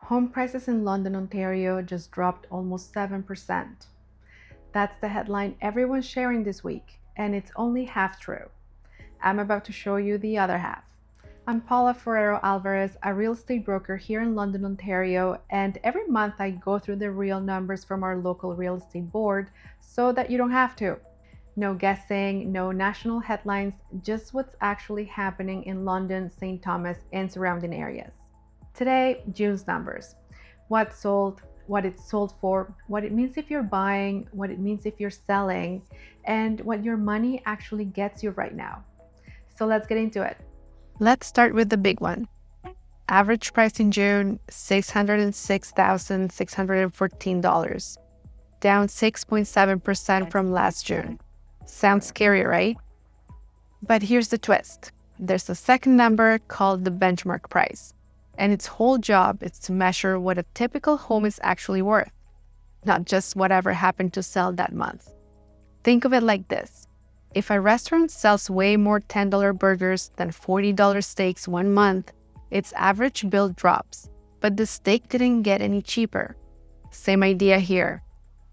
Home prices in London, Ontario just dropped almost 7%. That's the headline everyone's sharing this week, and it's only half true. I'm about to show you the other half. I'm Paola Forero Alvarez, a real estate broker here in London, Ontario, and every month I go through the real numbers from our local real estate board so that you don't have to. No guessing, no national headlines, just what's actually happening in London, St. Thomas, and surrounding areas. Today, June's numbers. What sold, what it sold for, what it means if you're buying, what it means if you're selling, and what your money actually gets you right now. So let's get into it. Let's start with the big one. Average price in June, $606,614, down 6.7% from last June. Sounds scary, right? But here's the twist. There's a second number called the benchmark price, and its whole job is to measure what a typical home is actually worth, not just whatever happened to sell that month. Think of it like this. If a restaurant sells way more $10 burgers than $40 steaks one month, its average bill drops, but the steak didn't get any cheaper. Same idea here.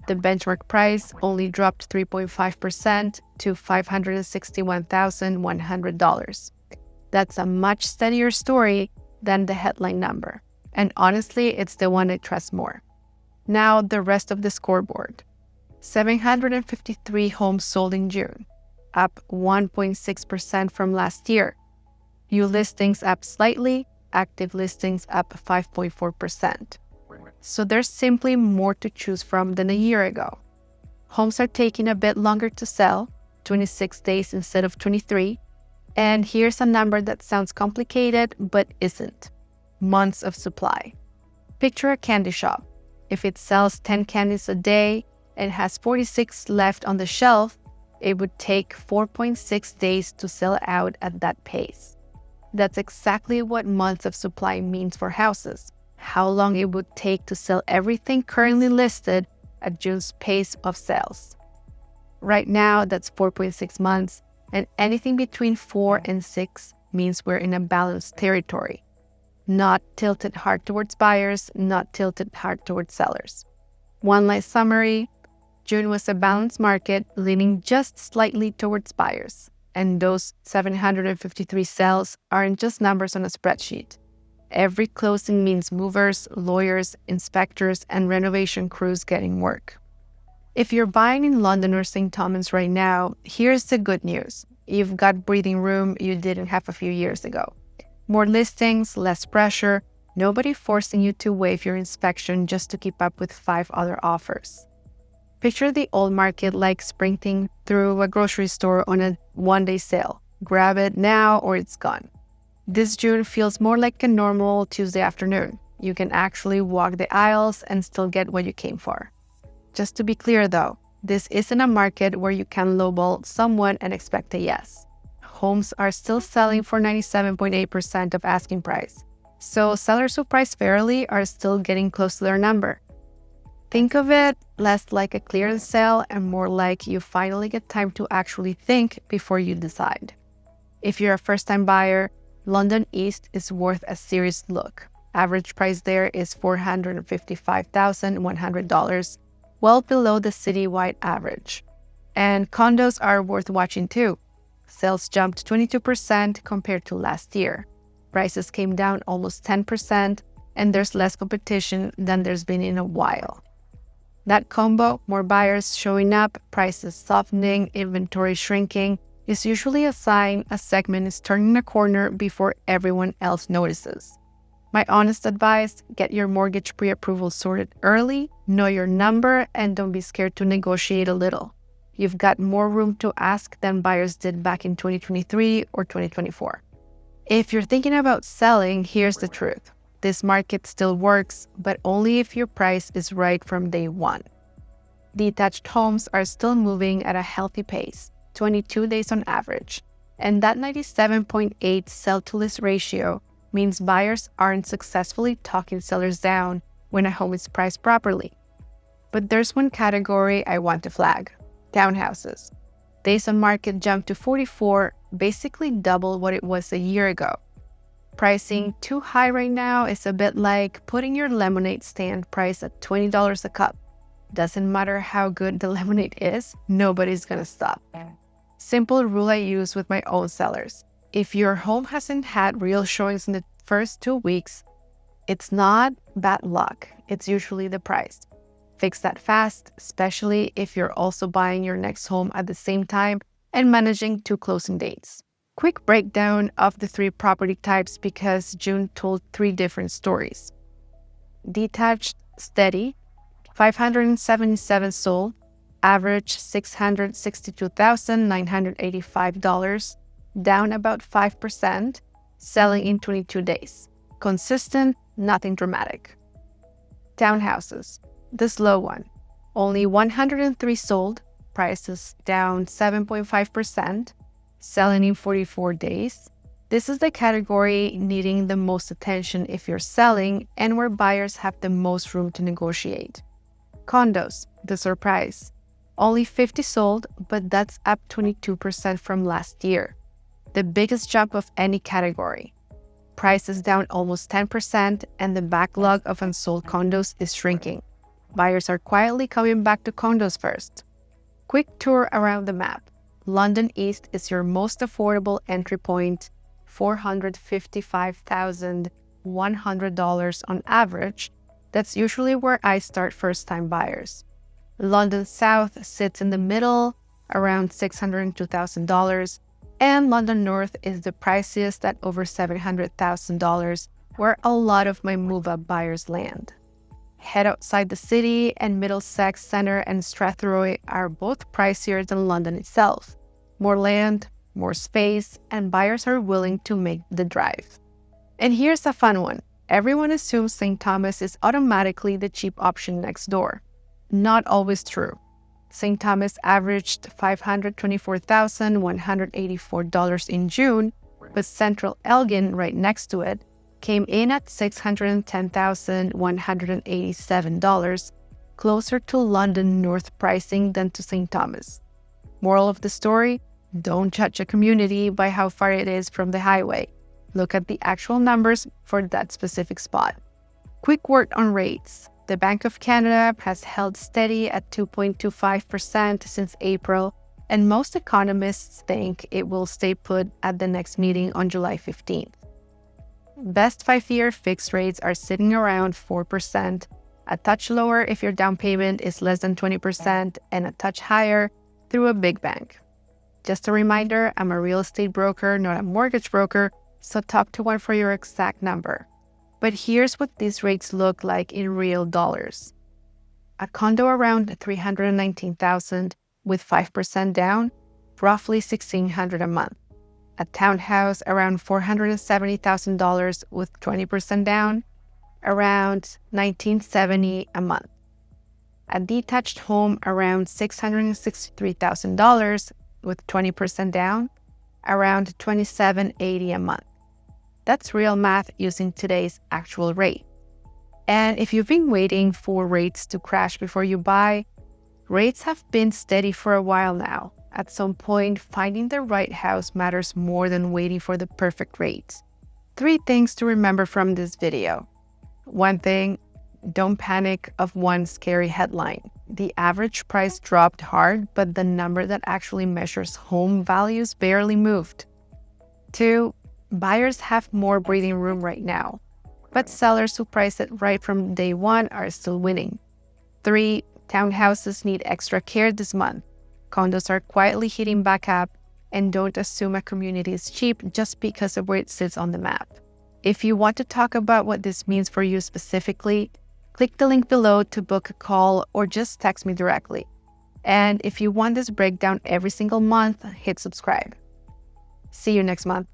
The benchmark price only dropped 3.5% to $561,100. That's a much steadier story than the headline number, and honestly, it's the one I trust more. Now, the rest of the scoreboard. 753 homes sold in June, up 1.6% from last year. New listings up slightly, active listings up 5.4%. So there's simply more to choose from than a year ago. Homes are taking a bit longer to sell, 26 days instead of 23. And here's a number that sounds complicated, but isn't. Months of supply. Picture a candy shop. If it sells 10 candies a day and has 46 left on the shelf, it would take 4.6 days to sell out at that pace. That's exactly what months of supply means for houses. How long it would take to sell everything currently listed at June's pace of sales. Right now, that's 4.6 months, and anything between 4 and 6 means we're in a balanced territory. Not tilted hard towards buyers, not tilted hard towards sellers. One last summary. June was a balanced market, leaning just slightly towards buyers. And those 753 sales aren't just numbers on a spreadsheet. Every closing means movers, lawyers, inspectors, and renovation crews getting work. If you're buying in London or St. Thomas right now, here's the good news. You've got breathing room you didn't have a few years ago. More listings, less pressure, nobody forcing you to waive your inspection just to keep up with 5 other offers. Picture the old market like sprinting through a grocery store on a one-day sale. Grab it now or it's gone. This June feels more like a normal Tuesday afternoon. You can actually walk the aisles and still get what you came for. Just to be clear though, this isn't a market where you can lowball someone and expect a yes. Homes are still selling for 97.8% of asking price. So sellers who price fairly are still getting close to their number. Think of it less like a clearance sale and more like you finally get time to actually think before you decide. If you're a first-time buyer, London East is worth a serious look. Average price there is $455,100, well below the citywide average. And condos are worth watching too. Sales jumped 22% compared to last year. Prices came down almost 10%, and there's less competition than there's been in a while. That combo, more buyers showing up, prices softening, inventory shrinking, is usually a sign a segment is turning a corner before everyone else notices. My honest advice, get your mortgage pre-approval sorted early, know your number, and don't be scared to negotiate a little. You've got more room to ask than buyers did back in 2023 or 2024. If you're thinking about selling, here's the truth. This market still works, but only if your price is right from day one. Detached homes are still moving at a healthy pace, 22 days on average, and that 97.8 sell-to-list ratio means buyers aren't successfully talking sellers down when a home is priced properly. But there's one category I want to flag: townhouses. Days on market jumped to 44, basically double what it was a year ago. Pricing too high right now is a bit like putting your lemonade stand price at $20 a cup. Doesn't matter how good the lemonade is, nobody's gonna stop. Simple rule I use with my own sellers. If your home hasn't had real showings in the first 2 weeks, it's not bad luck. It's usually the price. Fix that fast, especially if you're also buying your next home at the same time and managing 2 closing dates. Quick breakdown of the 3 property types because June told 3 different stories. Detached, steady, 577 sold, average $662,985, down about 5%, selling in 22 days. Consistent, nothing dramatic. Townhouses, the slow one, only 103 sold, prices down 7.5%, selling in 44 days. This is the category needing the most attention if you're selling and where buyers have the most room to negotiate. Condos, the surprise. Only 50 sold, but that's up 22% from last year. The biggest jump of any category. Prices down almost 10% and the backlog of unsold condos is shrinking. Buyers are quietly coming back to condos first. Quick tour around the map. London East is your most affordable entry point, $455,100 on average. That's usually where I start first-time buyers. London South sits in the middle, around $602,000, and London North is the priciest at over $700,000, where a lot of my move-up buyers land. Head outside the city, and Middlesex Center and Strathroy are both pricier than London itself. More land, more space, and buyers are willing to make the drive. And here's a fun one. Everyone assumes St. Thomas is automatically the cheap option next door. Not always true. St. Thomas averaged $524,184 in June, but Central Elgin, right next to it, came in at $610,187, closer to London North pricing than to St. Thomas. Moral of the story, don't judge a community by how far it is from the highway. Look at the actual numbers for that specific spot. Quick word on rates. The Bank of Canada has held steady at 2.25% since April, and most economists think it will stay put at the next meeting on July 15th. Best 5-year fixed rates are sitting around 4%, a touch lower if your down payment is less than 20%, and a touch higher through a big bank. Just a reminder, I'm a real estate broker, not a mortgage broker, so talk to one for your exact number. But here's what these rates look like in real dollars. A condo around $319,000 with 5% down, roughly $1,600 a month. A townhouse around $470,000 with 20% down, around $1,970 a month. A detached home around $663,000 with 20% down, around $2,780 a month. That's real math using today's actual rate. And if you've been waiting for rates to crash before you buy, rates have been steady for a while now. At some point, finding the right house matters more than waiting for the perfect rate. 3 things to remember from this video. 1 thing, don't panic of one scary headline. The average price dropped hard, but the number that actually measures home values barely moved. 2, buyers have more breathing room right now, but sellers who price it right from day one are still winning. 3, townhouses need extra care this month. Condos are quietly heating back up, and don't assume a community is cheap just because of where it sits on the map. If you want to talk about what this means for you specifically, click the link below to book a call or just text me directly. And if you want this breakdown every single month, hit subscribe. See you next month.